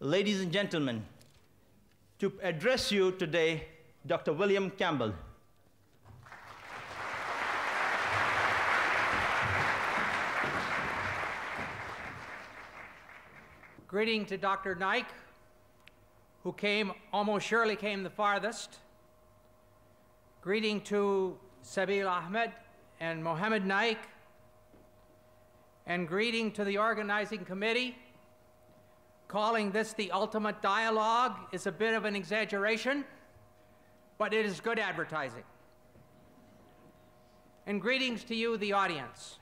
ladies and gentlemen, to address you today, Dr. William Campbell. Greeting to Dr. Naik, who almost surely came the farthest. Greeting to Sabil Ahmed and Mohammed Naik. And greeting to the organizing committee. Calling this the ultimate dialogue is a bit of an exaggeration, but it is good advertising. And greetings to you, the audience.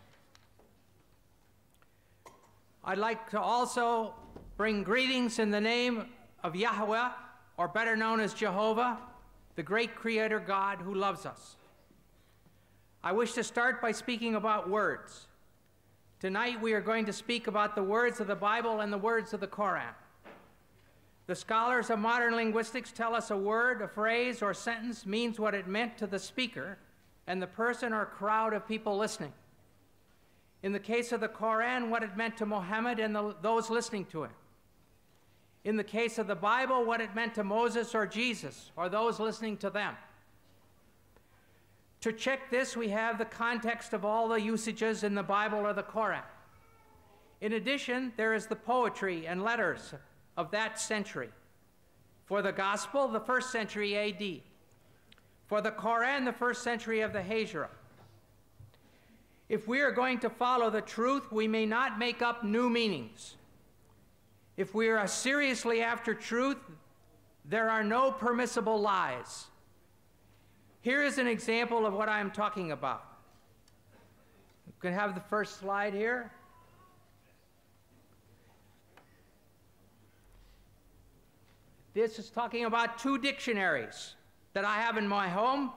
I'd like to also bring greetings in the name of Yahweh, or better known as Jehovah, the great creator God who loves us. I wish to start by speaking about words. Tonight we are going to speak about the words of the Bible and the words of the Coran. The scholars of modern linguistics tell us a word, a phrase, or sentence means what it meant to the speaker and the person or crowd of people listening. In the case of the Coran, what it meant to Muhammad and those listening to him. In the case of the Bible, what it meant to Moses or Jesus or those listening to them. To check this, we have the context of all the usages in the Bible or the Coran. In addition, there is the poetry and letters of that century. For the Gospel, the 1st century AD. For the Coran, the 1st century of the Hijra. If we are going to follow the truth, we may not make up new meanings. If we are seriously after truth, there are no permissible lies. Here is an example of what I'm talking about. You can have the first slide here. This is talking about 2 dictionaries that I have in my home,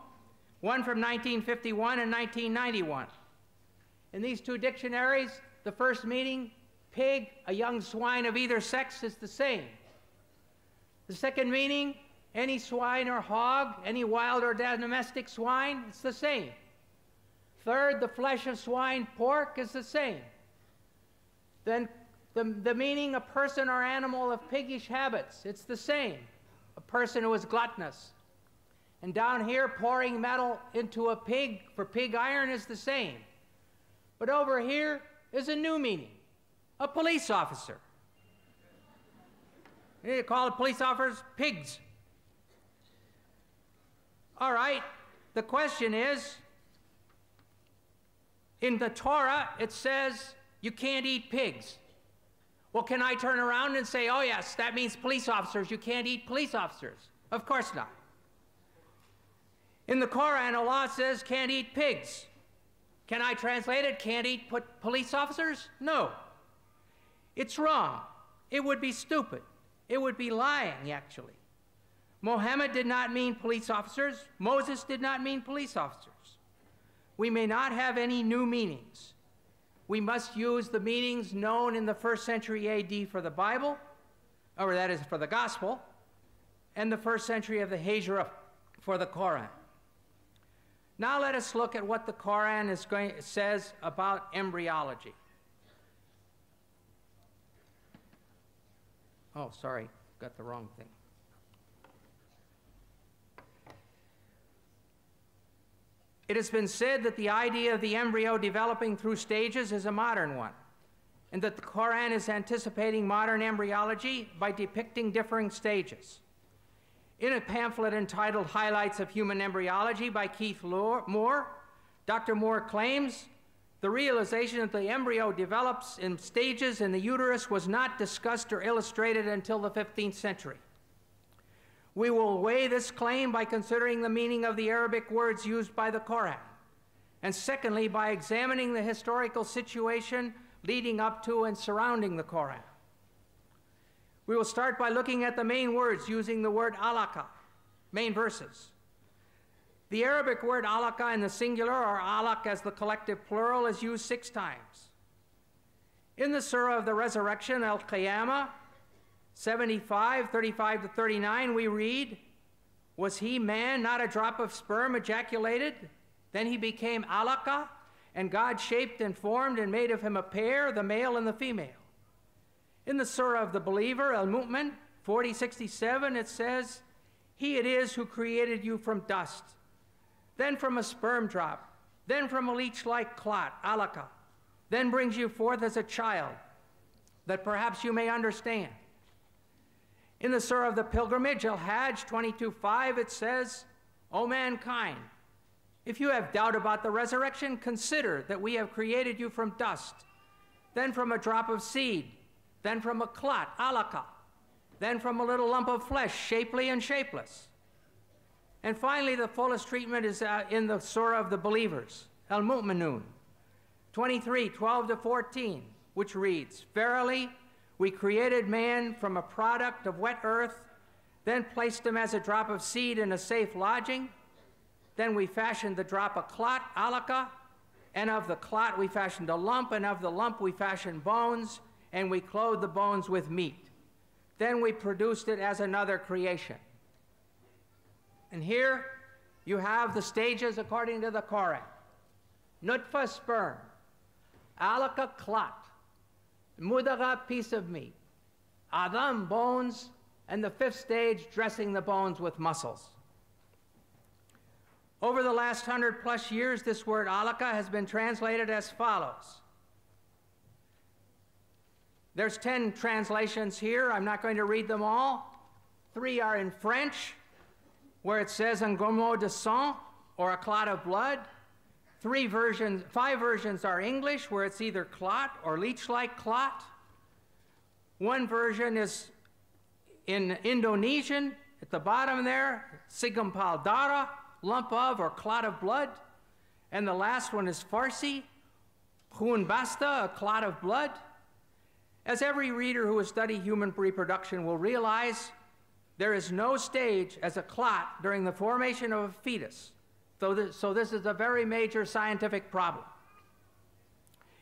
one from 1951 and 1991. In these 2 dictionaries, the first meaning, pig, a young swine of either sex, is the same. The second meaning, any swine or hog, any wild or domestic swine, it's the same. Third, the flesh of swine, pork, is the same. Then the meaning, a person or animal of piggish habits, it's the same. A person who is gluttonous. And down here, pouring metal into a pig for pig iron is the same. But over here is a new meaning, a police officer. You need to call the police officers pigs. All right, the question is, in the Torah, it says you can't eat pigs. Well, can I turn around and say, oh yes, that means police officers, you can't eat police officers? Of course not. In the Quran, Allah says can't eat pigs. Can I translate it, can't eat police officers? No. It's wrong. It would be stupid. It would be lying, actually. Muhammad did not mean police officers. Moses did not mean police officers. We may not have any new meanings. We must use the meanings known in the 1st century AD for the Bible, or that is for the Gospel, and the 1st century of the Hijra for the Quran. Now let us look at what the Quran says about embryology. Oh, sorry, got the wrong thing. It has been said that the idea of the embryo developing through stages is a modern one, and that the Quran is anticipating modern embryology by depicting differing stages. In a pamphlet entitled Highlights of Human Embryology by Keith Moore, Dr. Moore claims the realization that the embryo develops in stages in the uterus was not discussed or illustrated until the 15th century. We will weigh this claim by considering the meaning of the Arabic words used by the Quran, and secondly, by examining the historical situation leading up to and surrounding the Quran. We will start by looking at the main words using the word alaka, main verses. The Arabic word alaka in the singular, or alaq as the collective plural, is used 6 times. In the Surah of the Resurrection, Al-Qiyamah, 75, 35 to 39, we read, was he man, not a drop of sperm ejaculated? Then he became alaka, and God shaped and formed and made of him a pair, the male and the female. In the Surah of the Believer, Al-Mu'min, 40:67, it says, "He it is who created you from dust, then from a sperm drop, then from a leech-like clot, alaka, then brings you forth as a child, that perhaps you may understand." In the Surah of the Pilgrimage, Al-Hajj 22:5, it says, "O mankind, if you have doubt about the resurrection, consider that we have created you from dust, then from a drop of seed, then from a clot, alaka, then from a little lump of flesh, shapely and shapeless." And finally, the fullest treatment is in the Surah of the Believers, Al-Mu'minun, 23:12-14, which reads, "Verily, we created man from a product of wet earth, then placed him as a drop of seed in a safe lodging. Then we fashioned the drop a clot, alaka, and of the clot we fashioned a lump, and of the lump we fashioned bones, and we clothed the bones with meat. Then we produced it as another creation." And here you have the stages according to the Coran. Nutfa, sperm; alaka, clot; mudaga, piece of meat; adam, bones; and the fifth stage, dressing the bones with muscles. Over the last 100+ years, this word alaka has been translated as follows. There's 10 translations here. I'm not going to read them all. 3 are in French, where it says un gomo de sang, or a clot of blood. 5 versions are English, where it's either clot or leech-like clot. 1 version is in Indonesian, at the bottom there, segumpal darah, lump of or clot of blood. And the last one is Farsi, khun basta, a clot of blood. As every reader who has studied human reproduction will realize, there is no stage as a clot during the formation of a fetus. So this is a very major scientific problem.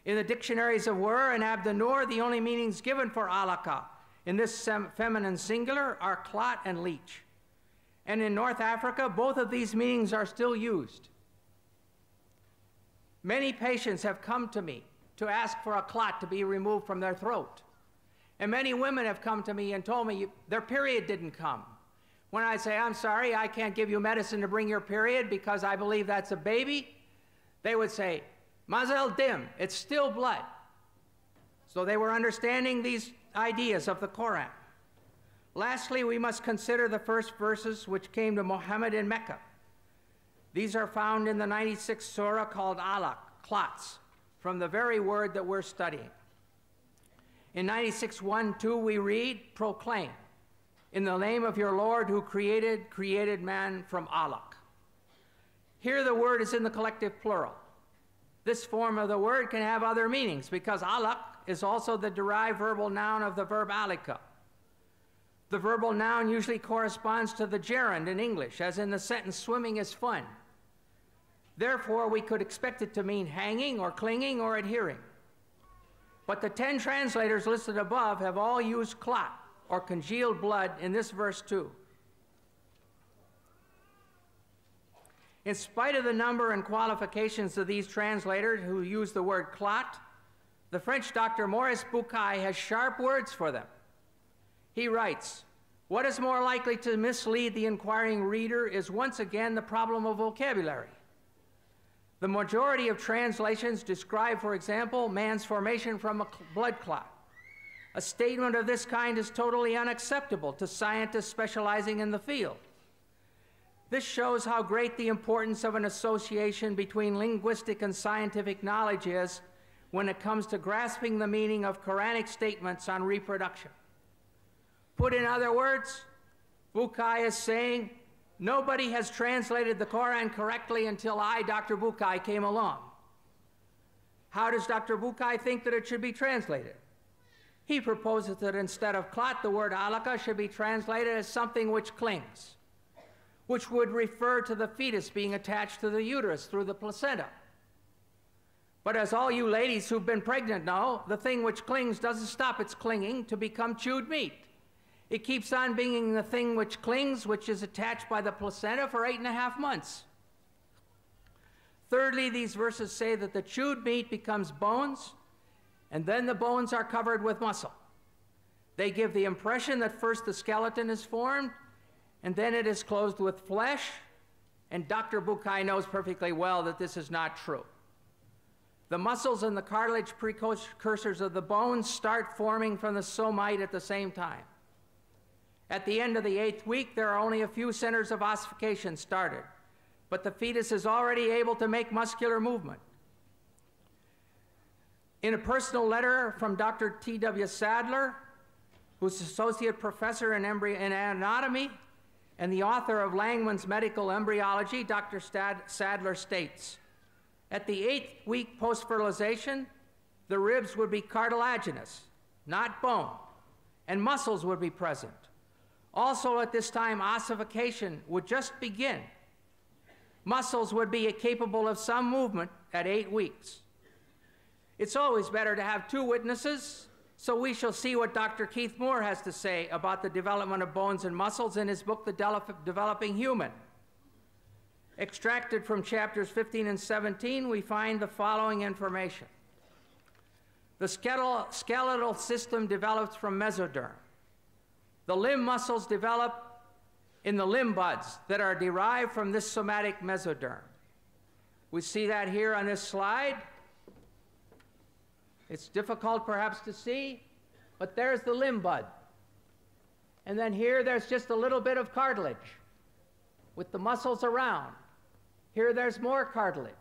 In the dictionaries of Wer and Abdanur, the only meanings given for alaka in this feminine singular are clot and leech. And in North Africa, both of these meanings are still used. Many patients have come to me to ask for a clot to be removed from their throat. And many women have come to me and told me their period didn't come. When I say, "I'm sorry, I can't give you medicine to bring your period because I believe that's a baby," they would say, "Mazel dim, it's still blood." So they were understanding these ideas of the Quran. Lastly, we must consider the first verses which came to Muhammad in Mecca. These are found in the 96th surah called alaq, clots, from the very word that we're studying. In 96:1-2 we read, "Proclaim, in the name of your Lord who created man from alaq." Here the word is in the collective plural. This form of the word can have other meanings because alaq is also the derived verbal noun of the verb alika. The verbal noun usually corresponds to the gerund in English, as in the sentence, "Swimming is fun." Therefore, we could expect it to mean hanging or clinging or adhering. But the 10 translators listed above have all used clot, or congealed blood, in this verse too. In spite of the number and qualifications of these translators who use the word clot, the French doctor Maurice Bucaille has sharp words for them. He writes, "What is more likely to mislead the inquiring reader is once again the problem of vocabulary. The majority of translations describe, for example, man's formation from a blood clot. A statement of this kind is totally unacceptable to scientists specializing in the field. This shows how great the importance of an association between linguistic and scientific knowledge is when it comes to grasping the meaning of Quranic statements on reproduction." Put in other words, Bucaille is saying, nobody has translated the Quran correctly until I, Dr. Bucaille, came along. How does Dr. Bucaille think that it should be translated? He proposes that instead of clot, the word alaka should be translated as something which clings, which would refer to the fetus being attached to the uterus through the placenta. But as all you ladies who've been pregnant know, the thing which clings doesn't stop its clinging to become chewed meat. It keeps on being the thing which clings, which is attached by the placenta for 8.5 months. Thirdly, these verses say that the chewed meat becomes bones, and then the bones are covered with muscle. They give the impression that first the skeleton is formed, and then it is clothed with flesh, and Dr. Bukai knows perfectly well that this is not true. The muscles and the cartilage precursors of the bones start forming from the somite at the same time. At the end of the 8th week, there are only a few centers of ossification started, but the fetus is already able to make muscular movement. In a personal letter from Dr. T.W. Sadler, who's associate professor in anatomy and the author of Langman's Medical Embryology, Dr. Sadler states, at the 8th week post-fertilization, the ribs would be cartilaginous, not bone, and muscles would be present. Also at this time, ossification would just begin. Muscles would be capable of some movement at 8 weeks. It's always better to have 2 witnesses, so we shall see what Dr. Keith Moore has to say about the development of bones and muscles in his book, The Developing Human. Extracted from chapters 15 and 17, we find the following information. The skeletal system develops from mesoderm. The limb muscles develop in the limb buds that are derived from this somatic mesoderm. We see that here on this slide. It's difficult perhaps to see, but there's the limb bud. And then here there's just a little bit of cartilage with the muscles around. Here there's more cartilage.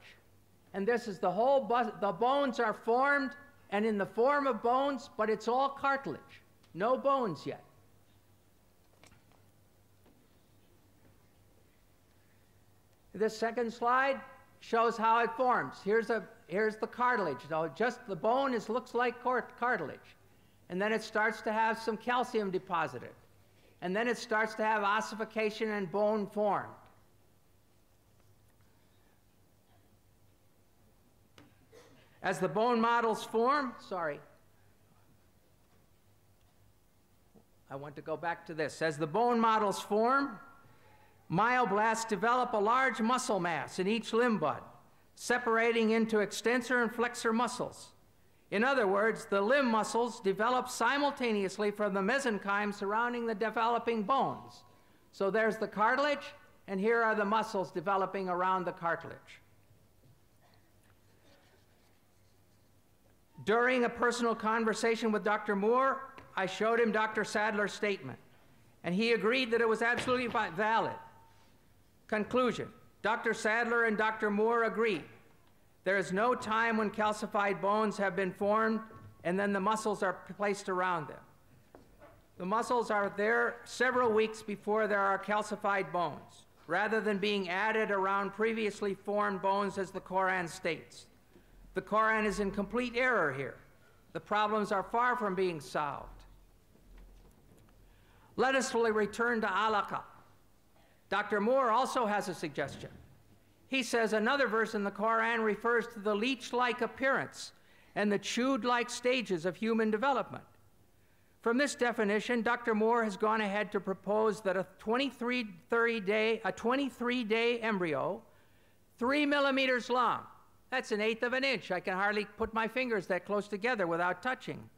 And this is the whole, the bones are formed and in the form of bones, but it's all cartilage. No bones yet. This second slide shows how it forms. Here's the cartilage. So just the bone looks like cartilage. And then it starts to have some calcium deposited. And then it starts to have ossification and bone formed. As the bone models form, I want to go back to this. As the bone models form, myoblasts develop a large muscle mass in each limb bud, separating into extensor and flexor muscles. In other words, the limb muscles develop simultaneously from the mesenchyme surrounding the developing bones. So there's the cartilage, and here are the muscles developing around the cartilage. During a personal conversation with Dr. Moore, I showed him Dr. Sadler's statement, and he agreed that it was absolutely valid. Conclusion: Dr. Sadler and Dr. Moore agreed. There is no time when calcified bones have been formed and then the muscles are placed around them. The muscles are there several weeks before there are calcified bones, rather than being added around previously formed bones as the Coran states. The Coran is in complete error here. The problems are far from being solved. Let us return to alaqa. Dr. Moore also has a suggestion. He says another verse in the Coran refers to the leech-like appearance and the chewed-like stages of human development. From this definition, Dr. Moore has gone ahead to propose that a 23-day embryo, 3 millimeters long, that's 1/8 of an inch. I can hardly put my fingers that close together without touching.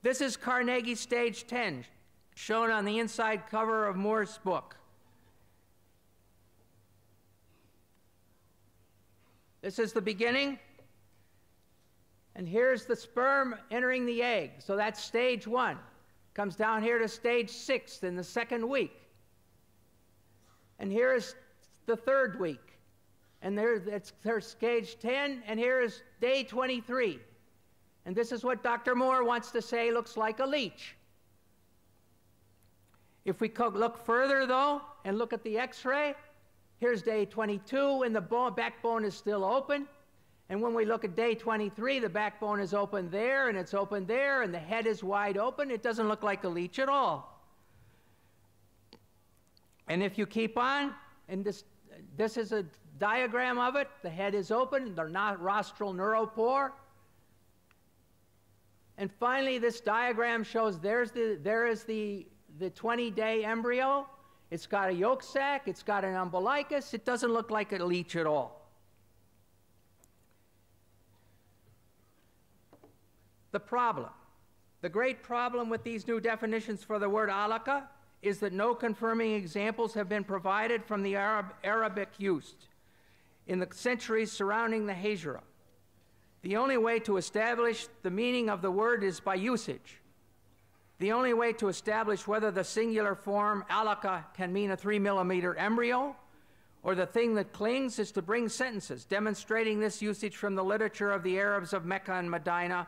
This is Carnegie stage 10, shown on the inside cover of Moore's book. This is the beginning, and here's the sperm entering the egg. So that's stage 1. Comes down here to stage 6 in the 2nd week. And here is the 3rd week. And there's stage 10, and here is day 23. And this is what Dr. Moore wants to say looks like a leech. If we look further, though, and look at the X-ray, here's day 22, and the backbone is still open. And when we look at day 23, the backbone is open there, and it's open there, and the head is wide open. It doesn't look like a leech at all. And if you keep on, and this is a diagram of it. The head is open, the rostral neuropore. And finally, this diagram shows there is the 20-day embryo. It's got a yolk sac, it's got an umbilicus. It doesn't look like a leech at all. The The great problem with these new definitions for the word alaka is that no confirming examples have been provided from the Arabic used in the centuries surrounding the Hijra. The only way to establish the meaning of the word is by usage. The only way to establish whether the singular form alaka can mean a 3-millimeter embryo or the thing that clings is to bring sentences demonstrating this usage from the literature of the Arabs of Mecca and Medina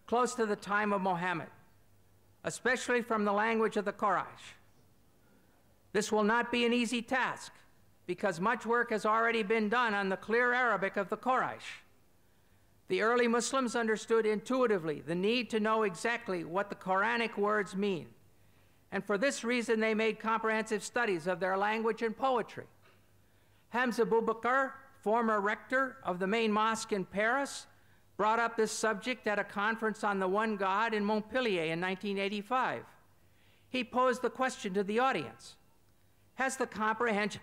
close to the time of Muhammad, especially from the language of the Quraysh. This will not be an easy task because much work has already been done on the clear Arabic of the Quraysh. The early Muslims understood intuitively the need to know exactly what the Quranic words mean, and for this reason they made comprehensive studies of their language and poetry. Hamza Boubacar, former rector of the main mosque in Paris, brought up this subject at a conference on the One God in Montpellier in 1985. He posed the question to the audience: has the comprehension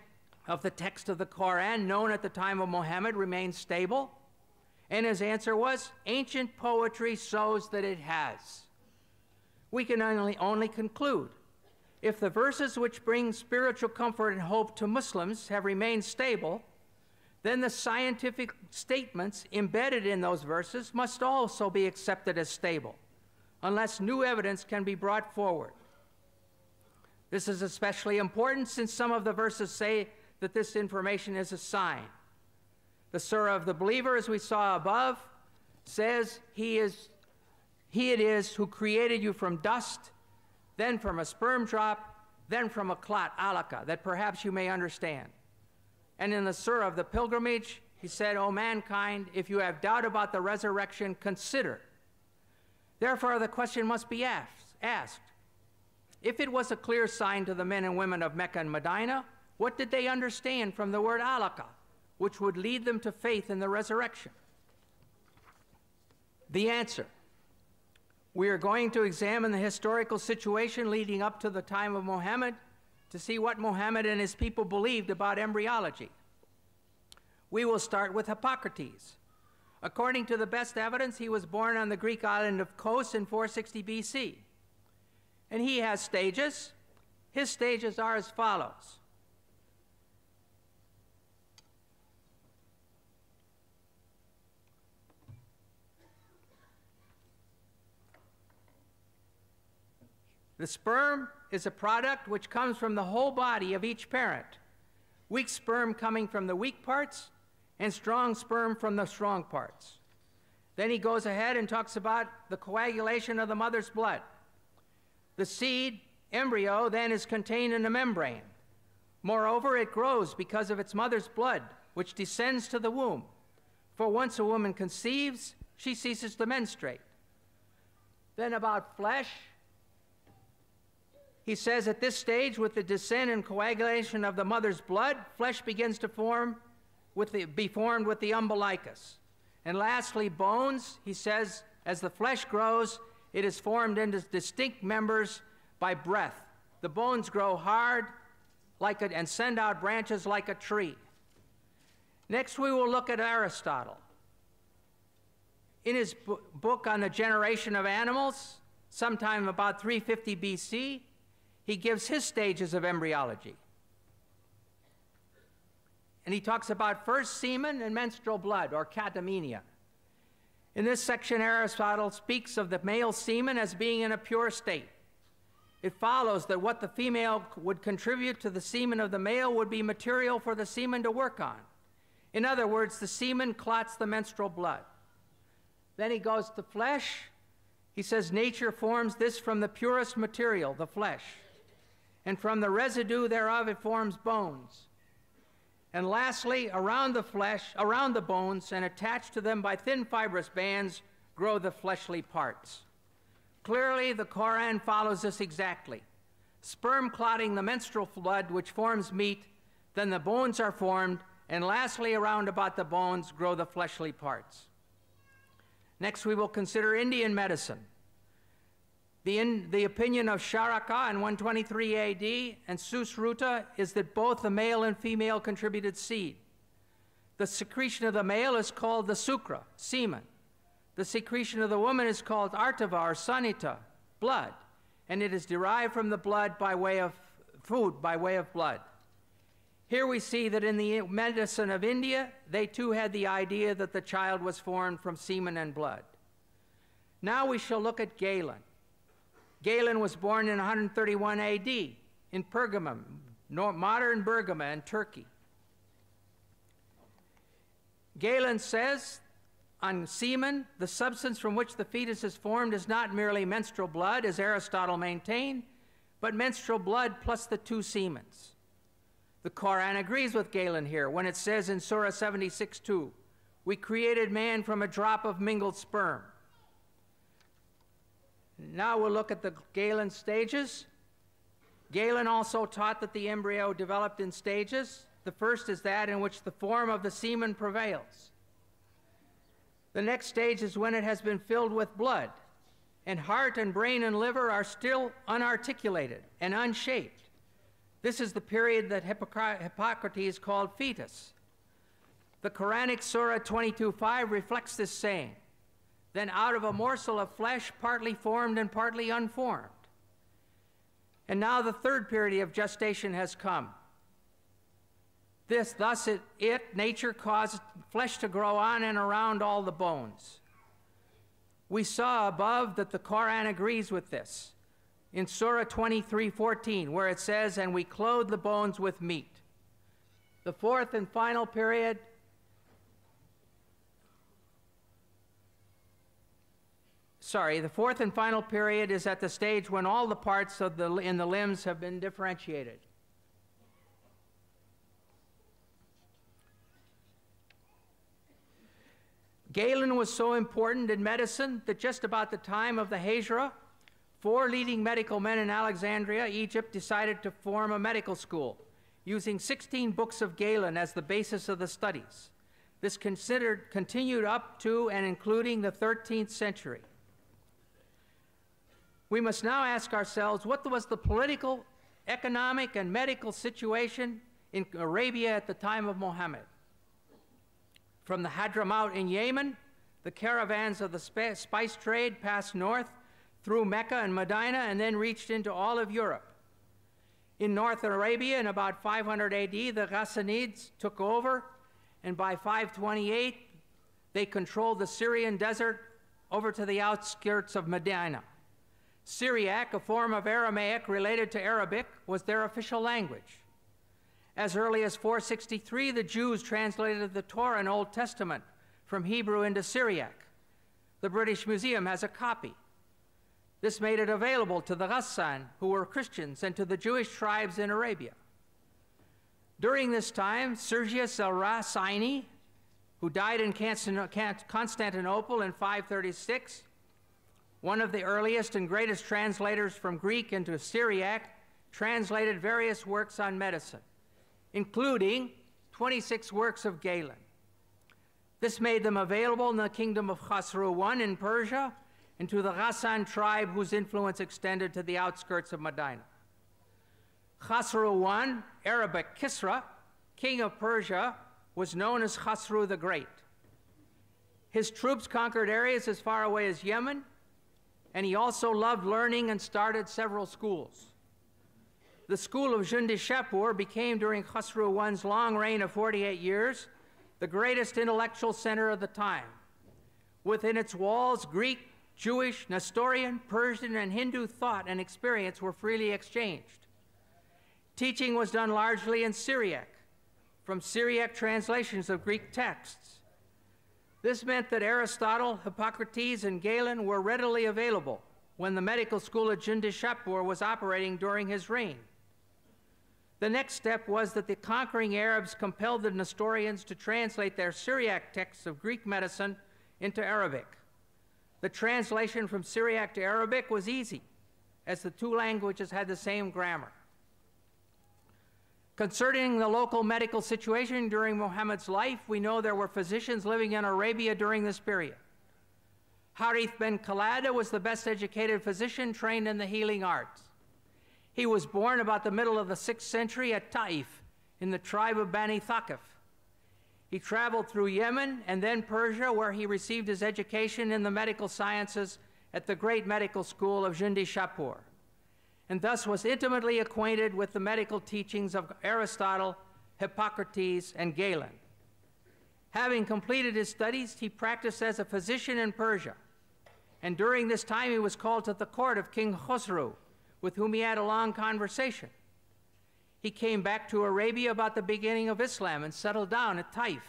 of the text of the Quran known at the time of Muhammad remained stable? And his answer was, ancient poetry shows that it has. We can only conclude, if the verses which bring spiritual comfort and hope to Muslims have remained stable, then the scientific statements embedded in those verses must also be accepted as stable, unless new evidence can be brought forward. This is especially important since some of the verses say that this information is a sign. The Surah of the Believer, as we saw above, says, He it is who created you from dust, then from a sperm drop, then from a clot, alaka, that perhaps you may understand. And in the Surah of the Pilgrimage, he said, O mankind, if you have doubt about the resurrection, consider. Therefore, the question must be asked. If it was a clear sign to the men and women of Mecca and Medina, what did they understand from the word alaka, which would lead them to faith in the resurrection? The answer: we are going to examine the historical situation leading up to the time of Muhammad to see what Muhammad and his people believed about embryology. We will start with Hippocrates. According to the best evidence, he was born on the Greek island of Kos in 460 BC. And he has stages. His stages are as follows. The sperm is a product which comes from the whole body of each parent. Weak sperm coming from the weak parts, and strong sperm from the strong parts. Then he goes ahead and talks about the coagulation of the mother's blood. The seed, embryo, then is contained in a membrane. Moreover, it grows because of its mother's blood, which descends to the womb. For once a woman conceives, she ceases to menstruate. Then about flesh, he says at this stage, with the descent and coagulation of the mother's blood, flesh begins to be formed with the umbilicus. And lastly, bones, he says, as the flesh grows, it is formed into distinct members by breath. The bones grow hard and send out branches like a tree. Next, we will look at Aristotle. In his book on the generation of animals, sometime about 350 BC, he gives his stages of embryology. And he talks about first semen and menstrual blood, or catamenia. In this section, Aristotle speaks of the male semen as being in a pure state. It follows that what the female would contribute to the semen of the male would be material for the semen to work on. In other words, the semen clots the menstrual blood. Then he goes to flesh. He says nature forms this from the purest material, the flesh. And from the residue thereof it forms bones. And lastly, around the flesh, around the bones, and attached to them by thin fibrous bands, grow the fleshly parts. Clearly, the Quran follows this exactly. Sperm clotting the menstrual blood, which forms meat, then the bones are formed, and lastly, around about the bones, grow the fleshly parts. Next, we will consider Indian medicine. The opinion of Charaka in 123 AD and Susruta is that both the male and female contributed seed. The secretion of the male is called the sukra, semen. The secretion of the woman is called artava, or sanita, blood, and it is derived from the blood by way of food, by way of blood. Here we see that in the medicine of India, they too had the idea that the child was formed from semen and blood. Now we shall look at Galen. Galen was born in 131 AD in Pergamum, modern Bergama in Turkey. Galen says on semen, the substance from which the fetus is formed is not merely menstrual blood, as Aristotle maintained, but menstrual blood plus the two semens. The Coran agrees with Galen here when it says in Surah 76:2, "We created man from a drop of mingled sperm." Now we'll look at the Galen stages. Galen also taught that the embryo developed in stages. The first is that in which the form of the semen prevails. The next stage is when it has been filled with blood, and heart and brain and liver are still unarticulated and unshaped. This is the period that Hippocrates called fetus. The Quranic Surah 22:5 reflects this saying. Then out of a morsel of flesh, partly formed and partly unformed. And now the third period of gestation has come. Thus nature caused flesh to grow on and around all the bones. We saw above that the Quran agrees with this in Surah 23:14, where it says, "And we clothe the bones with meat." The fourth and final period is at the stage when all the parts in the limbs have been differentiated. Galen was so important in medicine that just about the time of the Hijra, 4 leading medical men in Alexandria, Egypt, decided to form a medical school, using 16 books of Galen as the basis of the studies. This continued up to and including the 13th century. We must now ask ourselves, what was the political, economic, and medical situation in Arabia at the time of Muhammad? From the Hadramaut in Yemen, the caravans of the spice trade passed north through Mecca and Medina and then reached into all of Europe. In North Arabia, in about 500 AD, the Ghassanids took over, and by 528, they controlled the Syrian desert over to the outskirts of Medina. Syriac, a form of Aramaic related to Arabic, was their official language. As early as 463, the Jews translated the Torah and Old Testament from Hebrew into Syriac. The British Museum has a copy. This made it available to the Ghassan, who were Christians, and to the Jewish tribes in Arabia. During this time, Sergius al-Rasaini, who died in Constantinople in 536, one of the earliest and greatest translators from Greek into Syriac, translated various works on medicine, including 26 works of Galen. This made them available in the kingdom of Khosrow I in Persia and to the Ghassan tribe whose influence extended to the outskirts of Medina. Khosrow I, Arabic Kisra, king of Persia, was known as Khosrow the Great. His troops conquered areas as far away as Yemen, and he also loved learning and started several schools. The school of Jundishapur became, during Khosrow I's long reign of 48 years, the greatest intellectual center of the time. Within its walls, Greek, Jewish, Nestorian, Persian, and Hindu thought and experience were freely exchanged. Teaching was done largely in Syriac, from Syriac translations of Greek texts. This meant that Aristotle, Hippocrates, and Galen were readily available when the medical school at Jundishapur was operating during his reign. The next step was that the conquering Arabs compelled the Nestorians to translate their Syriac texts of Greek medicine into Arabic. The translation from Syriac to Arabic was easy, as the two languages had the same grammar. Concerning the local medical situation during Muhammad's life, we know there were physicians living in Arabia during this period. Harith ben Khalada was the best educated physician trained in the healing arts. He was born about the middle of the 6th century at Taif in the tribe of Bani Thaqif. He traveled through Yemen and then Persia, where he received his education in the medical sciences at the great medical school of Jundi Shapur, and thus was intimately acquainted with the medical teachings of Aristotle, Hippocrates, and Galen. Having completed his studies, he practiced as a physician in Persia, and during this time he was called to the court of King Khosrow, with whom he had a long conversation. He came back to Arabia about the beginning of Islam and settled down at Taif.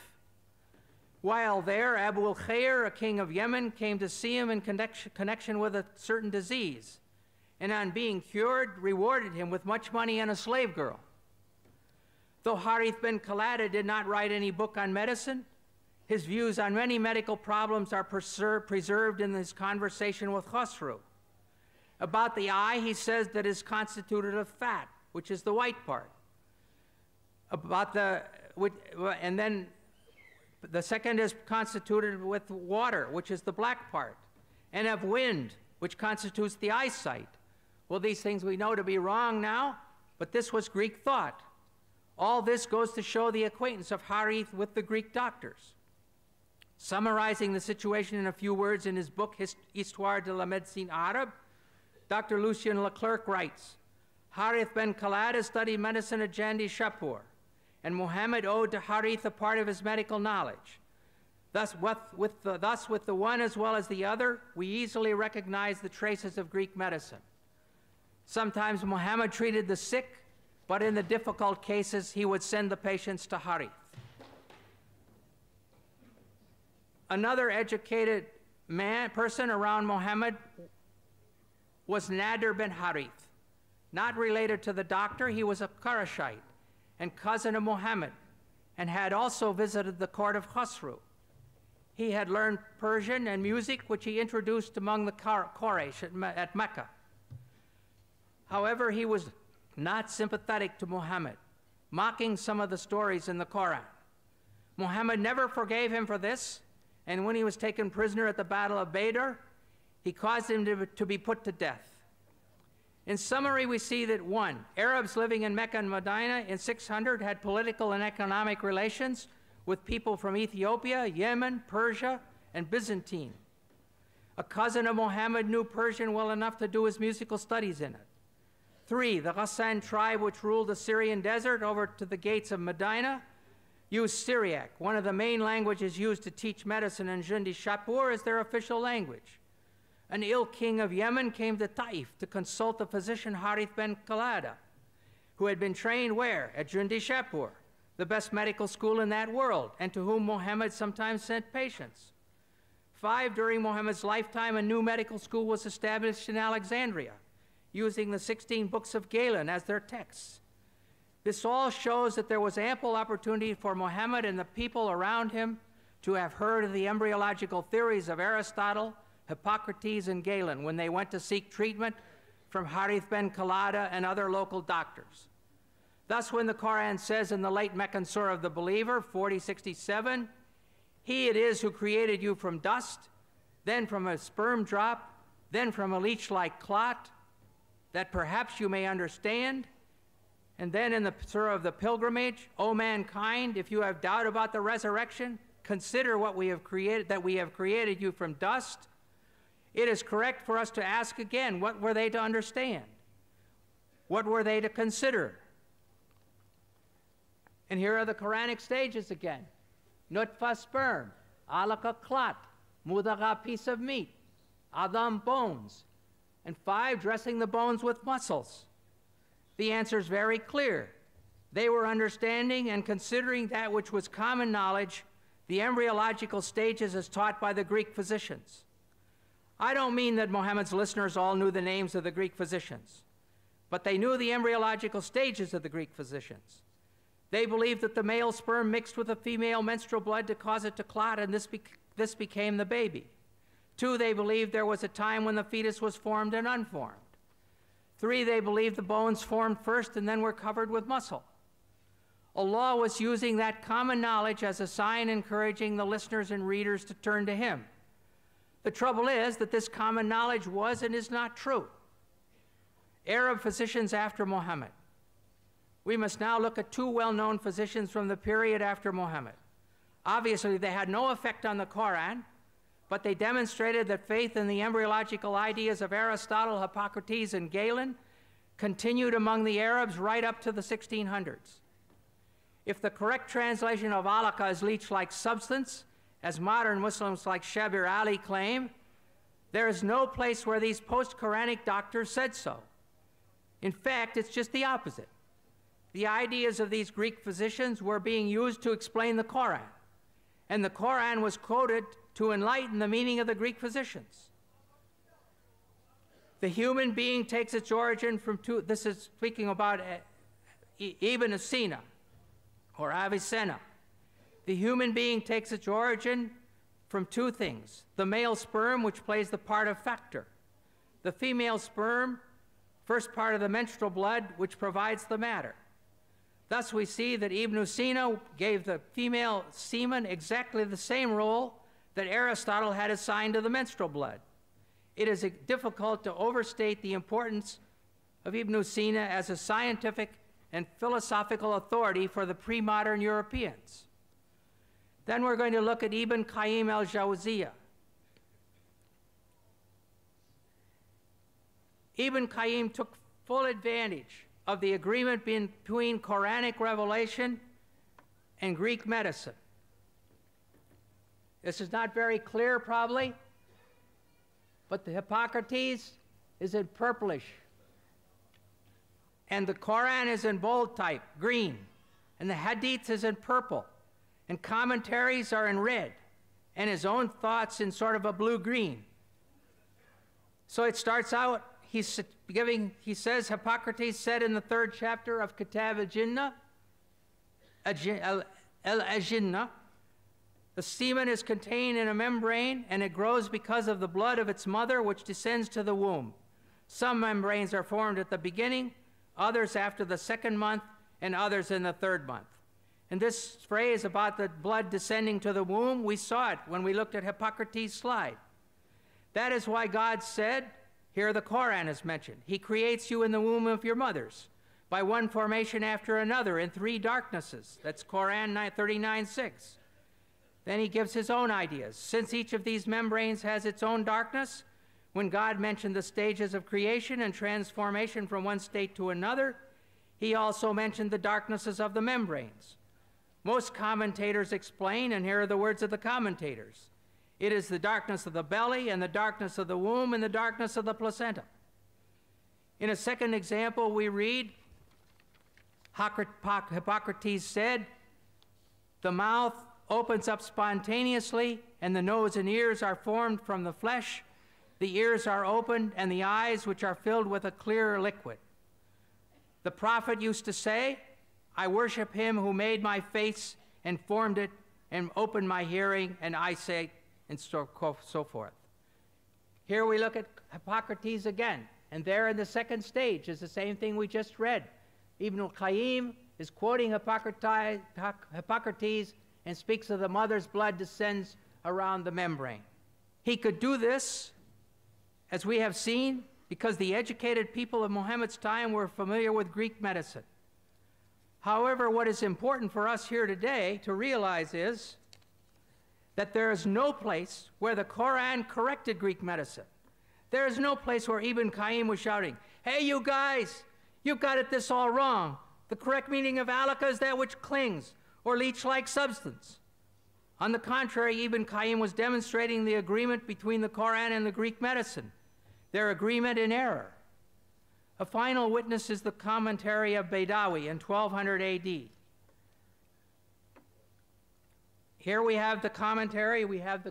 While there, Abu al-Khair, a king of Yemen, came to see him in connection with a certain disease, and on being cured, rewarded him with much money and a slave girl. Though Harith bin Khalada did not write any book on medicine, his views on many medical problems are preserved in his conversation with Khosrow. About the eye, he says that it is constituted of fat, which is the white part. And then the second is constituted with water, which is the black part, and of wind, which constitutes the eyesight. Well, these things we know to be wrong now, but this was Greek thought. All this goes to show the acquaintance of Harith with the Greek doctors. Summarizing the situation in a few words in his book, Histoire de la Médecine Arabe, Dr. Lucien Leclerc writes, Harith ben Khalada studied medicine at Jundi Shapur, and Muhammad owed to Harith a part of his medical knowledge. Thus, with the one as well as the other, we easily recognize the traces of Greek medicine. Sometimes Muhammad treated the sick, but in the difficult cases, he would send the patients to Harith. Another educated person around Muhammad was Nadir bin Harith. Not related to the doctor, he was a Qurayshite and cousin of Muhammad, and had also visited the court of Khosrow. He had learned Persian and music, which he introduced among the Quraysh at Mecca. However, he was not sympathetic to Muhammad, mocking some of the stories in the Coran. Muhammad never forgave him for this, and when he was taken prisoner at the Battle of Badr, he caused him to be put to death. In summary, we see that 1, Arabs living in Mecca and Medina in 600 had political and economic relations with people from Ethiopia, Yemen, Persia, and Byzantine. A cousin of Muhammad knew Persian well enough to do his musical studies in it. 3, the Ghassan tribe, which ruled the Syrian desert over to the gates of Medina, used Syriac, one of the main languages used to teach medicine in Jundi Shapur, as their official language. An ill king of Yemen came to Taif to consult the physician Harith ben Khalada, who had been trained where? At Jundi Shapur, the best medical school in that world, and to whom Muhammad sometimes sent patients. 5, during Muhammad's lifetime, a new medical school was established in Alexandria, using the 16 books of Galen as their texts. This all shows that there was ample opportunity for Muhammad and the people around him to have heard of the embryological theories of Aristotle, Hippocrates, and Galen when they went to seek treatment from Harith ben Khalada and other local doctors. Thus, when the Quran says in the late Meccan Surah of the Believer, 40:67, He it is who created you from dust, then from a sperm drop, then from a leech-like clot, that perhaps you may understand. And then in the Surah of the Pilgrimage, O mankind, if you have doubt about the resurrection, consider what we have created, that we have created you from dust. It is correct for us to ask again, what were they to understand? What were they to consider? And here are the Quranic stages again. Nutfa sperm, alaka clot, mudagha piece of meat, adam bones, and 5, dressing the bones with muscles. The answer is very clear. They were understanding and considering that which was common knowledge, the embryological stages as taught by the Greek physicians. I don't mean that Muhammad's listeners all knew the names of the Greek physicians, but they knew the embryological stages of the Greek physicians. They believed that the male sperm mixed with the female menstrual blood to cause it to clot, and this became the baby. 2, they believed there was a time when the fetus was formed and unformed. 3, they believed the bones formed first and then were covered with muscle. Allah was using that common knowledge as a sign encouraging the listeners and readers to turn to Him. The trouble is that this common knowledge was and is not true. Arab physicians after Muhammad. We must now look at 2 well-known physicians from the period after Muhammad. Obviously, they had no effect on the Quran, but they demonstrated that faith in the embryological ideas of Aristotle, Hippocrates, and Galen continued among the Arabs right up to the 1600s. If the correct translation of alaka is leech-like substance, as modern Muslims like Shabir Ali claim, there is no place where these post-Quranic doctors said so. In fact, it's just the opposite. The ideas of these Greek physicians were being used to explain the Coran, and the Coran was quoted to enlighten the meaning of the Greek physicians. The human being takes its origin from two, this is speaking about Ibn Sina, or Avicenna. The human being takes its origin from two things: the male sperm, which plays the part of factor; the female sperm, first part of the menstrual blood, which provides the matter. Thus we see that Ibn Sina gave the female semen exactly the same role that Aristotle had assigned to the menstrual blood. It is difficult to overstate the importance of Ibn Sina as a scientific and philosophical authority for the pre-modern Europeans. Then we're going to look at Ibn Qayyim al-Jawziyah. Ibn Qayyim took full advantage of the agreement between Quranic revelation and Greek medicine. This is not very clear, probably, but the Hippocrates is in purplish, and the Quran is in bold type, green, and the Hadith is in purple, and commentaries are in red, and his own thoughts in sort of a blue-green. So it starts out, he says, Hippocrates said in the 3rd chapter of Kitab al-Jinnah, the semen is contained in a membrane, and it grows because of the blood of its mother, which descends to the womb. Some membranes are formed at the beginning, others after the 2nd month, and others in the 3rd month. And this phrase about the blood descending to the womb, we saw it when we looked at Hippocrates' slide. That is why God said, here the Quran is mentioned, He creates you in the womb of your mothers by one formation after another in 3 darknesses. That's Quran 39:6. Then He gives His own ideas. Since each of these membranes has its own darkness, when God mentioned the stages of creation and transformation from one state to another, He also mentioned the darknesses of the membranes. Most commentators explain, and here are the words of the commentators: it is the darkness of the belly, and the darkness of the womb, and the darkness of the placenta. In a second example, we read, Hippocrates said, the mouth opens up spontaneously, and the nose and ears are formed from the flesh. The ears are opened, and the eyes, which are filled with a clear liquid. The prophet used to say, I worship Him who made my face and formed it and opened my hearing and eyesight, and so forth. Here we look at Hippocrates again, and there in the 2nd stage is the same thing we just read. Ibn Qayyim is quoting Hippocrates and speaks of the mother's blood descends around the membrane. He could do this, as we have seen, because the educated people of Muhammad's time were familiar with Greek medicine. However, what is important for us here today to realize is that there is no place where the Quran corrected Greek medicine. There is no place where Ibn Qayyim was shouting, hey, you guys, you've got this all wrong. The correct meaning of alaka is that which clings, or leech-like substance. On the contrary, Ibn Qayyim was demonstrating the agreement between the Quran and the Greek medicine, their agreement in error. A final witness is the commentary of Baidawi in 1200 AD. Here we have the commentary, we have the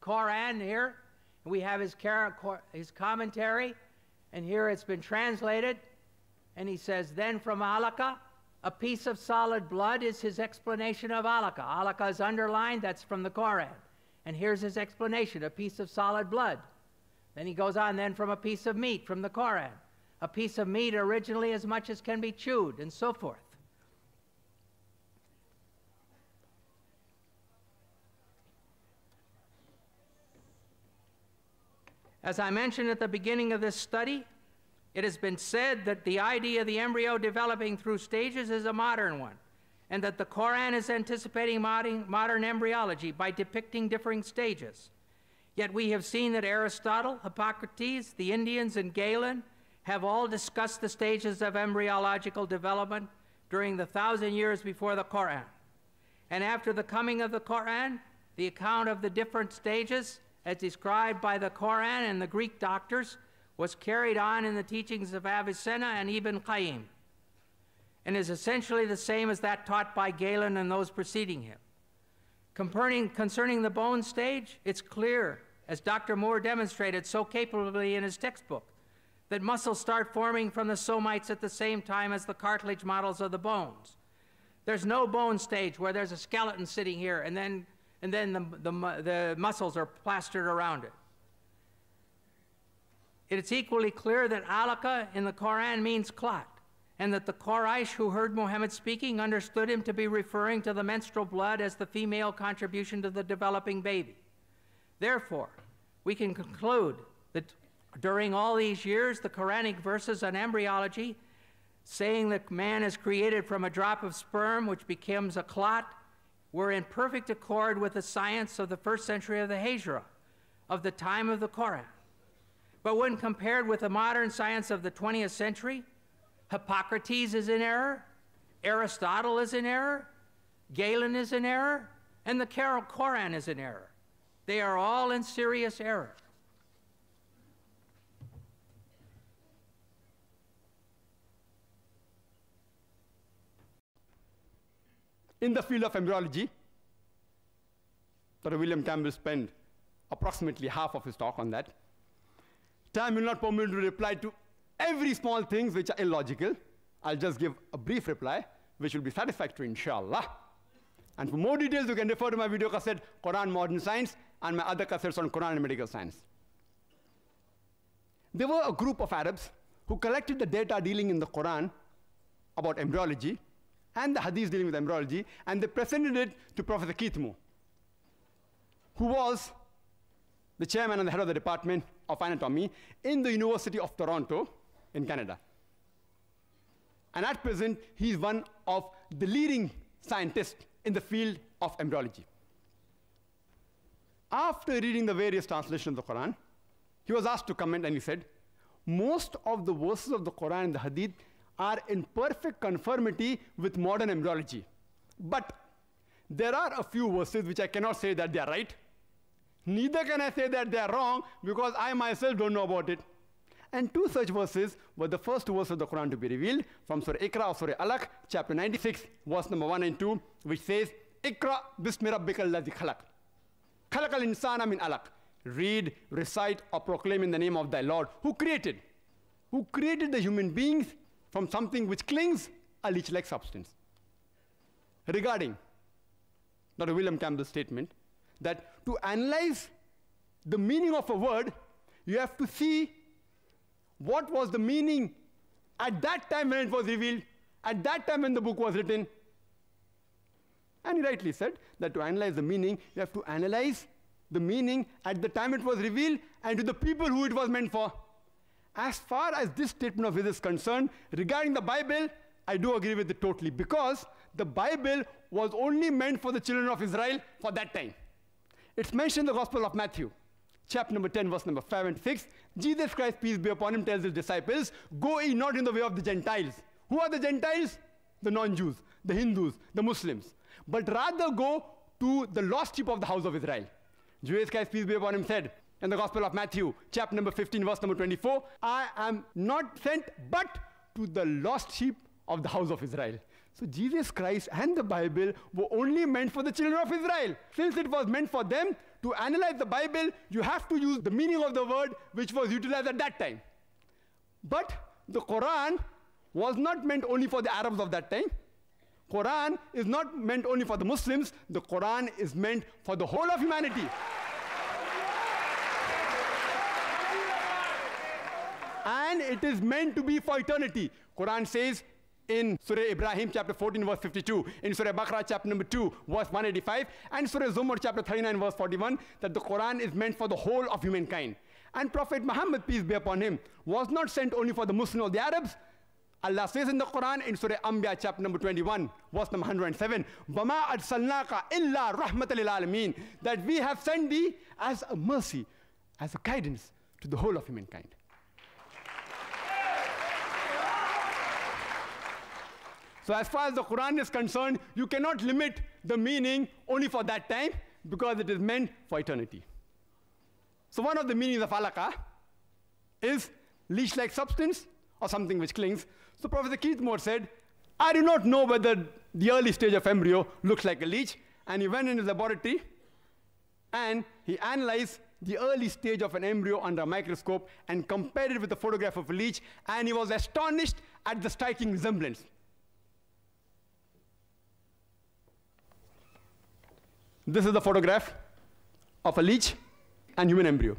Quran here, and we have his commentary, and here it's been translated, and he says, then from alaka, a piece of solid blood is his explanation of alaka. Alaka is underlined, that's from the Quran. And here's his explanation, a piece of solid blood. Then he goes on, then from a piece of meat from the Quran. A piece of meat originally as much as can be chewed, and so forth. As I mentioned at the beginning of this study, it has been said that the idea of the embryo developing through stages is a modern one, and that the Coran is anticipating modern embryology by depicting differing stages. Yet we have seen that Aristotle, Hippocrates, the Indians, and Galen have all discussed the stages of embryological development during the 1,000 years before the Coran. And after the coming of the Coran, the account of the different stages, as described by the Coran and the Greek doctors, was carried on in the teachings of Avicenna and Ibn Qayyim, and is essentially the same as that taught by Galen and those preceding him. Concerning the bone stage, it's clear, as Dr. Moore demonstrated so capably in his textbook, that muscles start forming from the somites at the same time as the cartilage models of the bones. There's no bone stage where there's a skeleton sitting here and then the muscles are plastered around it. It's equally clear that alaka in the Quran means clot, and that the Quraysh who heard Muhammad speaking understood him to be referring to the menstrual blood as the female contribution to the developing baby. Therefore, we can conclude that during all these years, the Quranic verses on embryology, saying that man is created from a drop of sperm which becomes a clot, were in perfect accord with the science of the 1st century of the Hijra, of the time of the Quran. But when compared with the modern science of the 20th century, Hippocrates is in error, Aristotle is in error, Galen is in error, and the Quran is in error. They are all in serious error. In the field of embryology, Dr. William Campbell spent approximately half of his talk on that. Time will not permit me to reply to every small thing which are illogical. I'll just give a brief reply, which will be satisfactory, inshallah. And for more details, you can refer to my video cassette, Quran Modern Science, and my other cassettes on Quran and medical science. There were a group of Arabs who collected the data dealing in the Quran about embryology, and the hadiths dealing with embryology, and they presented it to Professor Keith Moore, who was the chairman and the head of the Department of Anatomy in the University of Toronto in Canada. And at present, he's one of the leading scientists in the field of embryology. After reading the various translations of the Quran, he was asked to comment, and he said, most of the verses of the Quran and the hadith are in perfect conformity with modern embryology. But there are a few verses which I cannot say that they are right. Neither can I say that they are wrong, because I myself don't know about it. And two such verses were the first two verses of the Quran to be revealed from Surah Iqra or Surah Alaq, chapter 96, verse number 1 and 2, which says, Iqra bismi rabbikal ladzi khalaq. Khalaqal insana min alaq. Read, recite, or proclaim in the name of thy Lord, who created the human beings from something which clings, a leech-like substance. Regarding Dr. William Campbell's statement that to analyze the meaning of a word, you have to see what was the meaning at that time when it was revealed, at that time when the book was written. And he rightly said that to analyze the meaning, you have to analyze the meaning at the time it was revealed and to the people who it was meant for. As far as this statement of his is concerned, regarding the Bible, I do agree with it totally, because the Bible was only meant for the children of Israel for that time. It's mentioned in the Gospel of Matthew, chapter number 10, verse number 5 and 6. Jesus Christ, peace be upon him, tells his disciples, go ye not in the way of the Gentiles. Who are the Gentiles? The non-Jews, the Hindus, the Muslims. But rather go to the lost sheep of the house of Israel. Jesus Christ, peace be upon him, said in the Gospel of Matthew, chapter number 15, verse number 24, I am not sent but to the lost sheep of the house of Israel. So Jesus Christ and the Bible were only meant for the children of Israel. Since it was meant for them, to analyze the Bible, you have to use the meaning of the word which was utilized at that time. But the Quran was not meant only for the Arabs of that time. Quran is not meant only for the Muslims. The Quran is meant for the whole of humanity. And it is meant to be for eternity. Quran says in Surah Ibrahim, chapter 14, verse 52, in Surah Baqarah, chapter number 2, verse 185, and Surah Zumar, chapter 39, verse 41, that the Quran is meant for the whole of humankind. And Prophet Muhammad, peace be upon him, was not sent only for the Muslims or the Arabs. Allah says in the Quran, in Surah Anbiya, chapter number 21, verse number 107, وَمَا أَرْسَلْنَاكَ إِلَّا رَحْمَةً لِلْعَالَمِينَ, that we have sent thee as a mercy, as a guidance to the whole of humankind. So as far as the Quran is concerned, you cannot limit the meaning only for that time, because it is meant for eternity. So one of the meanings of alaqa is leech-like substance or something which clings. So Professor Keith Moore said, I do not know whether the early stage of embryo looks like a leech. And he went in his laboratory and he analyzed the early stage of an embryo under a microscope and compared it with a photograph of a leech, and he was astonished at the striking resemblance. This is the photograph of a leech and human embryo.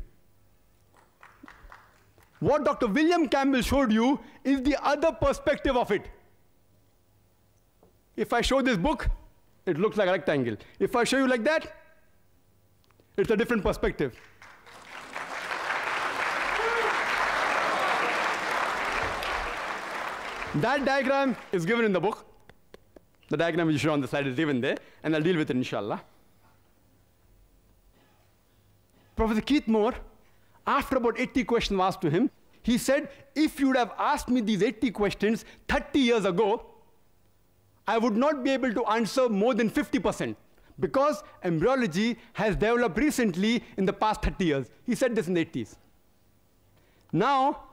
What Dr. William Campbell showed you is the other perspective of it. If I show this book, it looks like a rectangle. If I show you like that, it's a different perspective. That diagram is given in the book. The diagram you show on the slide is given there, and I'll deal with it, inshallah. Professor Keith Moore, after about 80 questions were asked to him, he said, if you would have asked me these 80 questions 30 years ago, I would not be able to answer more than 50%, because embryology has developed recently in the past 30 years. He said this in the 80s. Now,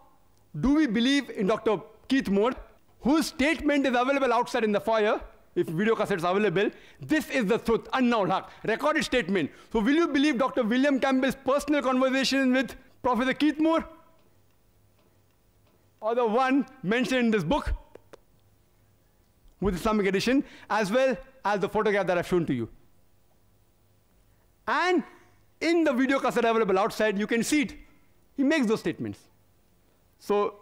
do we believe in Dr. Keith Moore, whose statement is available outside in the foyer? If video cassettes are available, this is the truth, annawal haq, recorded statement. So will you believe Dr. William Campbell's personal conversation with Professor Keith Moore? Or the one mentioned in this book with Islamic edition, as well as the photograph that I've shown to you. And in the video cassette available outside, you can see it. He makes those statements. So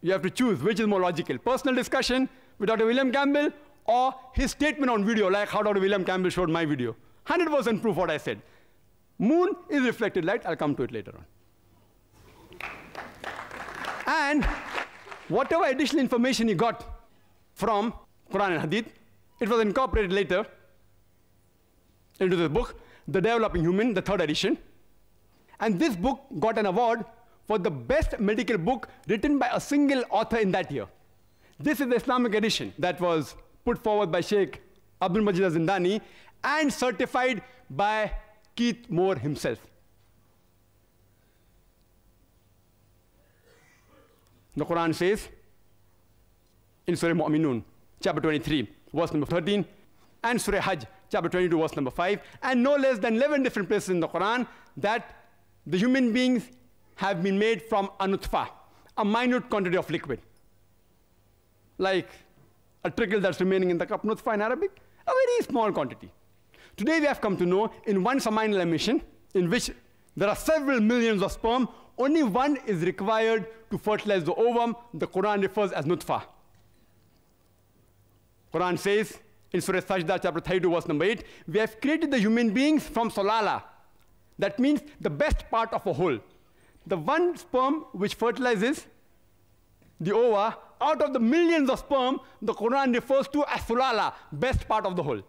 you have to choose which is more logical, personal discussion with Dr. William Campbell, or his statement on video, like how Dr. William Campbell showed my video. 100% proof what I said. Moon is reflected light. I'll come to it later on. And whatever additional information he got from Quran and Hadith, it was incorporated later into this book, The Developing Human, the 3rd edition. And this book got an award for the best medical book written by a single author in that year. This is the Islamic edition that was put forward by Sheikh Abdul Majid Zindani and certified by Keith Moore himself. The Quran says in Surah Mu'minun, chapter 23, verse number 13, and Surah Hajj, chapter 22, verse number 5, and no less than 11 different places in the Quran that the human beings have been made from a nutfa, a minute quantity of liquid. Like a trickle that's remaining in the cup, nutfa in Arabic, a very small quantity. Today we have come to know in one seminal emission, in which there are several millions of sperm, only one is required to fertilize the ovum. The Quran refers as nutfa. Quran says in Surah Sajda, chapter 32, verse number 8, we have created the human beings from solala. That means the best part of a whole. The one sperm which fertilizes the ova, out of the millions of sperm, the Quran refers to as sulala, best part of the whole.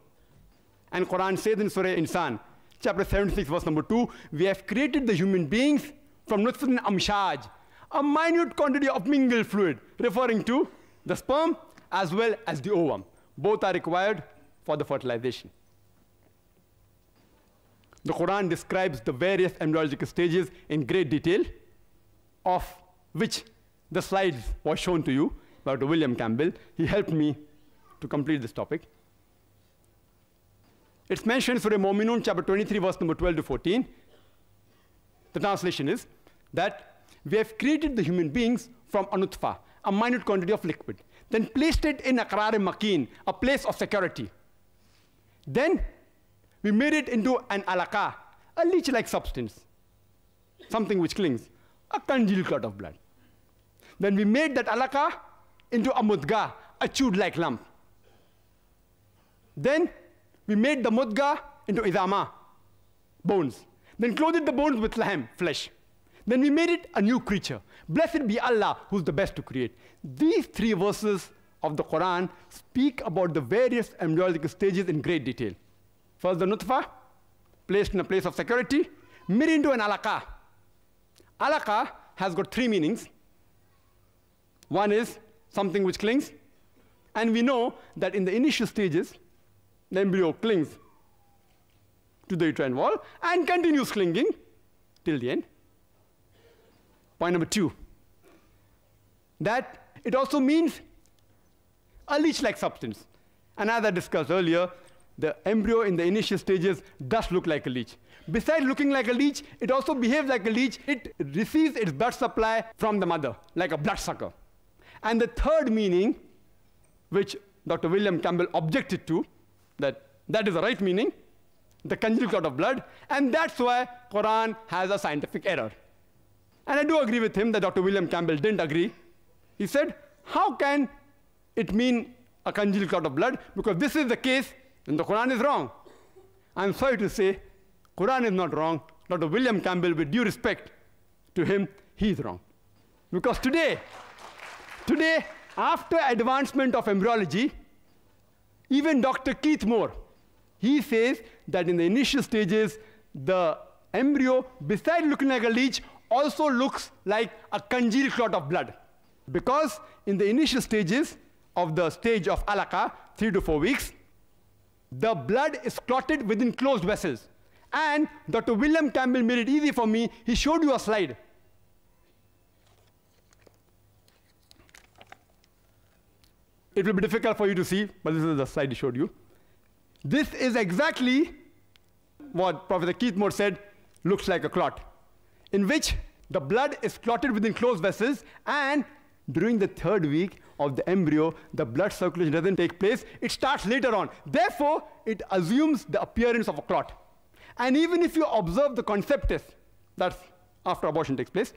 And Quran says in Surah Insan, chapter 76, verse number 2, we have created the human beings from nutfatin amshaj, a minute quantity of mingled fluid, referring to the sperm as well as the ovum. Both are required for the fertilization. The Quran describes the various embryological stages in great detail, of which the slides was shown to you by Dr. William Campbell. He helped me to complete this topic. It's mentioned in Surah Mu'minun, chapter 23, verse number 12 to 14. The translation is that we have created the human beings from a nutfa, a minute quantity of liquid, then placed it in a qarar-e-makin, a place of security. Then we made it into an alaqa, a leech-like substance, something which clings, a congealed clot of blood. Then we made that alaqa into a mudga, a chewed-like lump. Then we made the mudga into idama, bones. Then clothed the bones with lahm, flesh. Then we made it a new creature. Blessed be Allah, who's the best to create. These three verses of the Quran speak about the various embryological stages in great detail. First, the nutfa, placed in a place of security, made into an alaqa. Alaqa has got three meanings. One is something which clings. And we know that in the initial stages, the embryo clings to the uterine wall and continues clinging till the end. Point number two, that it also means a leech-like substance. And as I discussed earlier, the embryo in the initial stages does look like a leech. Besides looking like a leech, it also behaves like a leech. It receives its blood supply from the mother, like a bloodsucker. And the third meaning, which Dr. William Campbell objected to, that is the right meaning, the congenital clot of blood, and that's why Quran has a scientific error. And I do agree with him that Dr. William Campbell didn't agree. He said, how can it mean a congenital clot of blood? Because this is the case, and the Quran is wrong. I'm sorry to say, Quran is not wrong. Dr. William Campbell, with due respect to him, he is wrong. Because today, after advancement of embryology, even Dr. Keith Moore, he says that in the initial stages, the embryo, besides looking like a leech, also looks like a congenital clot of blood. Because in the initial stages of the stage of alaqa, 3 to 4 weeks, the blood is clotted within closed vessels. And Dr. William Campbell made it easy for me. He showed you a slide. It will be difficult for you to see, but this is the slide he showed you. This is exactly what Professor Keith Moore said looks like a clot, in which the blood is clotted within closed vessels, and during the 3rd week of the embryo, the blood circulation doesn't take place. It starts later on. Therefore, it assumes the appearance of a clot. And even if you observe the conceptus, that's after abortion takes place,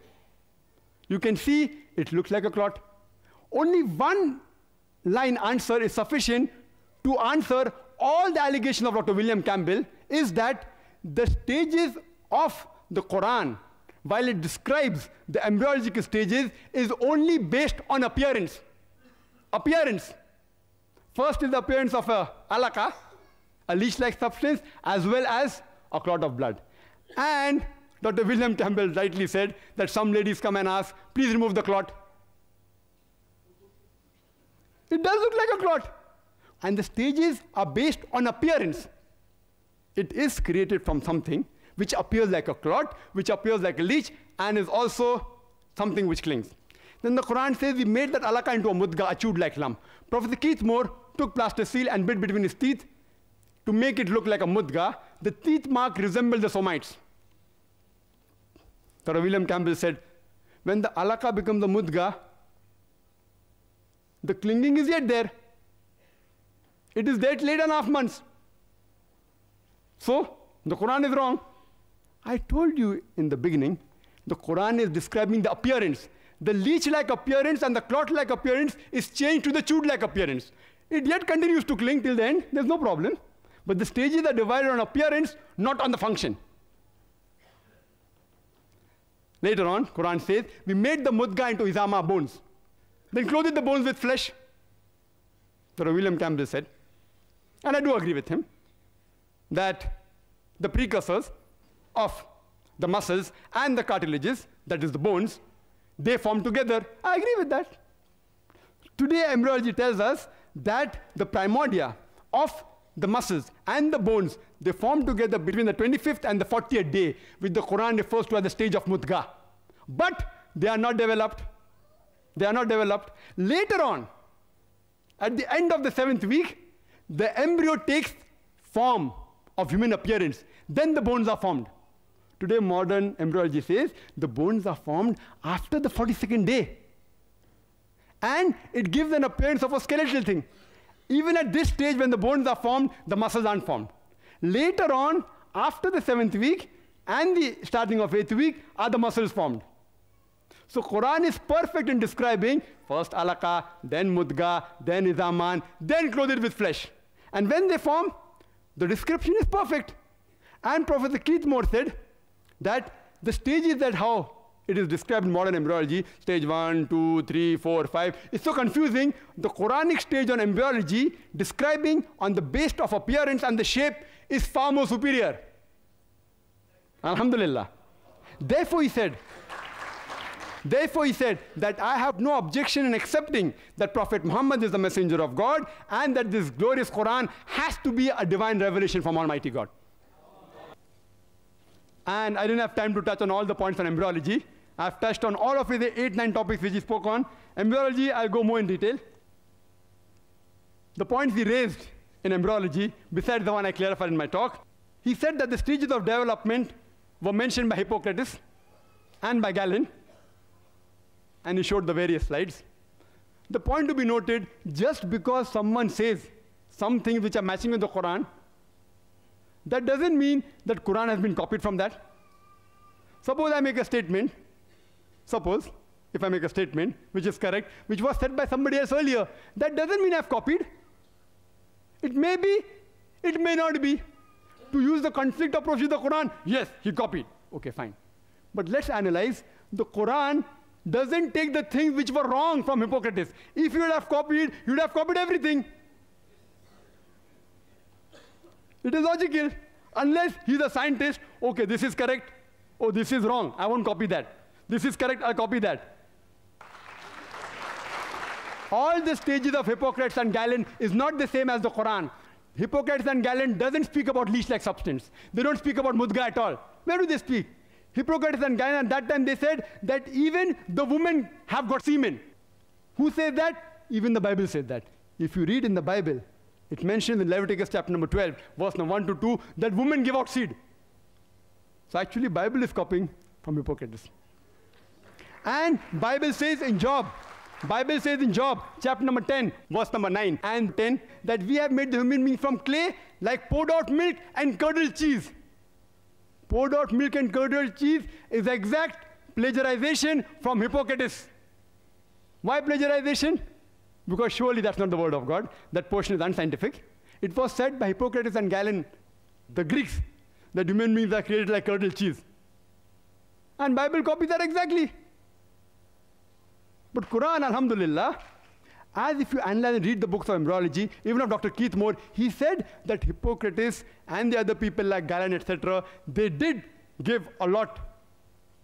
you can see it looks like a clot. Only one line answer is sufficient to answer all the allegations of Dr. William Campbell, is that the stages of the Quran, while it describes the embryological stages, is only based on appearance. Appearance. First is the appearance of a alaqa, a leech-like substance, as well as a clot of blood. And Dr. William Campbell rightly said that some ladies come and ask, please remove the clot. It does look like a clot. And the stages are based on appearance. It is created from something which appears like a clot, which appears like a leech, and is also something which clings. Then the Quran says we made that alaqa into a mudga, a chewed-like lump. Professor Keith Moore took plasticine and bit between his teeth to make it look like a mudga. The teeth mark resembled the somites. Dr. William Campbell said, when the alaqa becomes a mudga, the clinging is yet there. It is there till 8.5 months. So, the Quran is wrong. I told you in the beginning, the Quran is describing the appearance. The leech-like appearance and the clot-like appearance is changed to the chewed-like appearance. It yet continues to cling till the end. There's no problem. But the stages are divided on appearance, not on the function. Later on, Quran says, we made the mudga into izama, bones. Then clothed the bones with flesh. Dr. William Campbell said, and I do agree with him, that the precursors of the muscles and the cartilages, that is the bones, they form together. I agree with that. Today, embryology tells us that the primordia of the muscles and the bones, they form together between the 25th and the 40th day, which the Quran refers to as the stage of mudga. But they are not developed. They are not developed. Later on, at the end of the 7th week, the embryo takes form of human appearance. Then the bones are formed. Today, modern embryology says the bones are formed after the 42nd day. And it gives an appearance of a skeletal thing. Even at this stage, when the bones are formed, the muscles aren't formed. Later on, after the 7th week and the starting of 8th week, are the muscles formed. So Quran is perfect in describing first alaqa, then mudga, then izaman, then clothed with flesh. And when they form, the description is perfect. And Professor Keith Moore said that the stages that how it is described in modern embryology, stage 1, 2, 3, 4, 5. It's so confusing. The Quranic stage on embryology, describing on the basis of appearance and the shape, is far more superior. Alhamdulillah. Therefore he said that I have no objection in accepting that Prophet Muhammad is the messenger of God and that this glorious Quran has to be a divine revelation from Almighty God. And I didn't have time to touch on all the points on embryology. I've touched on all of the 8, 9 topics which he spoke on. Embryology, I'll go more in detail. The points he raised in embryology, besides the one I clarified in my talk, he said that the stages of development were mentioned by Hippocrates and by Galen, and he showed the various slides. The point to be noted, just because someone says some things which are matching with the Quran, that doesn't mean that Quran has been copied from that. Suppose I make a statement, if I make a statement which is correct, which was said by somebody else earlier, that doesn't mean I've copied. It may be, it may not be. To use the conflict approach to the Quran, yes, he copied. Okay, fine. But let's analyze. The Quran doesn't take the things which were wrong from Hippocrates. If you would have copied, you would have copied everything. It is logical. Unless he's a scientist, okay, this is correct. Oh, this is wrong. I won't copy that. This is correct. I'll copy that. All the stages of Hippocrates and Galen is not the same as the Quran. Hippocrates and Galen doesn't speak about leech-like substance. They don't speak about mudga at all. Where do they speak? Hippocrates and Galen, at that time they said that even the women have got semen. Who says that? Even the Bible said that. If you read in the Bible, it mentions in Leviticus chapter number 12, verse number 1 to 2, that women give out seed. So actually Bible is copying from Hippocrates. And Bible says in Job, chapter number 10, verse number 9 and 10, that we have made the human being from clay, like poured out milk and curdled cheese. Poured out milk and curdled cheese is exact plagiarization from Hippocrates. Why plagiarization? Because surely that's not the word of God. That portion is unscientific. It was said by Hippocrates and Galen, the Greeks, that human beings are created like curdled cheese. And Bible copies that exactly. But Quran, alhamdulillah, as if you analyze and read the books of embryology, even of Dr. Keith Moore, he said that Hippocrates and the other people like Galen, etc., they did give a lot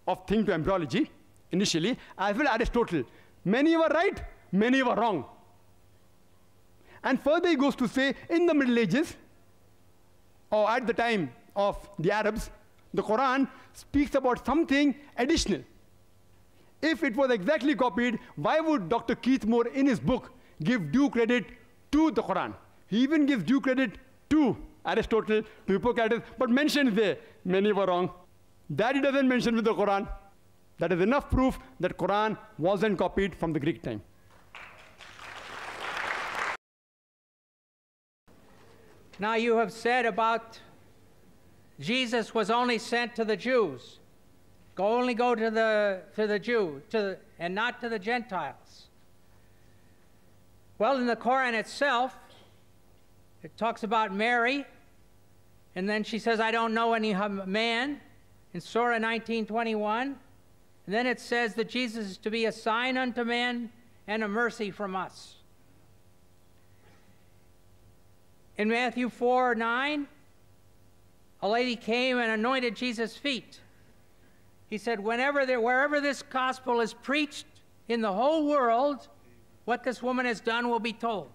of things to embryology initially, as well as Aristotle. Many were right, many were wrong. And further he goes to say, in the Middle Ages, or at the time of the Arabs, the Quran speaks about something additional. If it was exactly copied, why would Dr. Keith Moore in his book give due credit to the Quran? He even gives due credit to Aristotle, to Hippocrates, but mentions there, many were wrong. That he doesn't mention with the Quran. That is enough proof that Quran wasn't copied from the Greek time. Now you have said about Jesus was only sent to the Jews. Only go to the Jew, and not to the Gentiles. Well, in the Quran itself, it talks about Mary, and then she says, I don't know any man, in Surah 19:21. And then it says that Jesus is to be a sign unto men and a mercy from us. In Matthew 4:9, a lady came and anointed Jesus' feet. He said, wherever this gospel is preached in the whole world, what this woman has done will be told.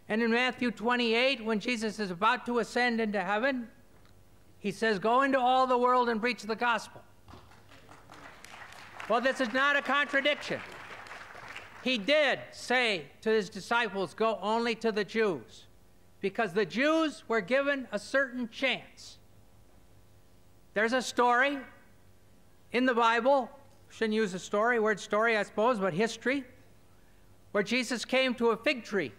And in Matthew 28, when Jesus is about to ascend into heaven, he says, go into all the world and preach the gospel. Well, this is not a contradiction. He did say to his disciples, go only to the Jews, because the Jews were given a certain chance. There's a story in the Bible, shouldn't use a story, word story I suppose, but history, where Jesus came to a fig tree.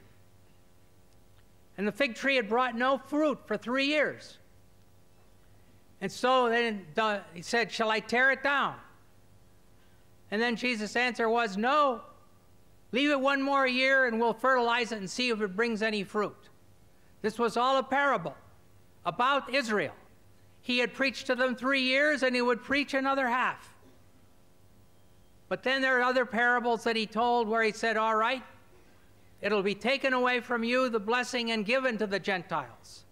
And the fig tree had brought no fruit for 3 years. And so then he said, shall I tear it down? And then Jesus' answer was, no, leave it 1 more year and we'll fertilize it and see if it brings any fruit. This was all a parable about Israel. He had preached to them 3 years, and he would preach another half. But then there are other parables that he told where he said, all right, it'll be taken away from you, the blessing, and given to the Gentiles.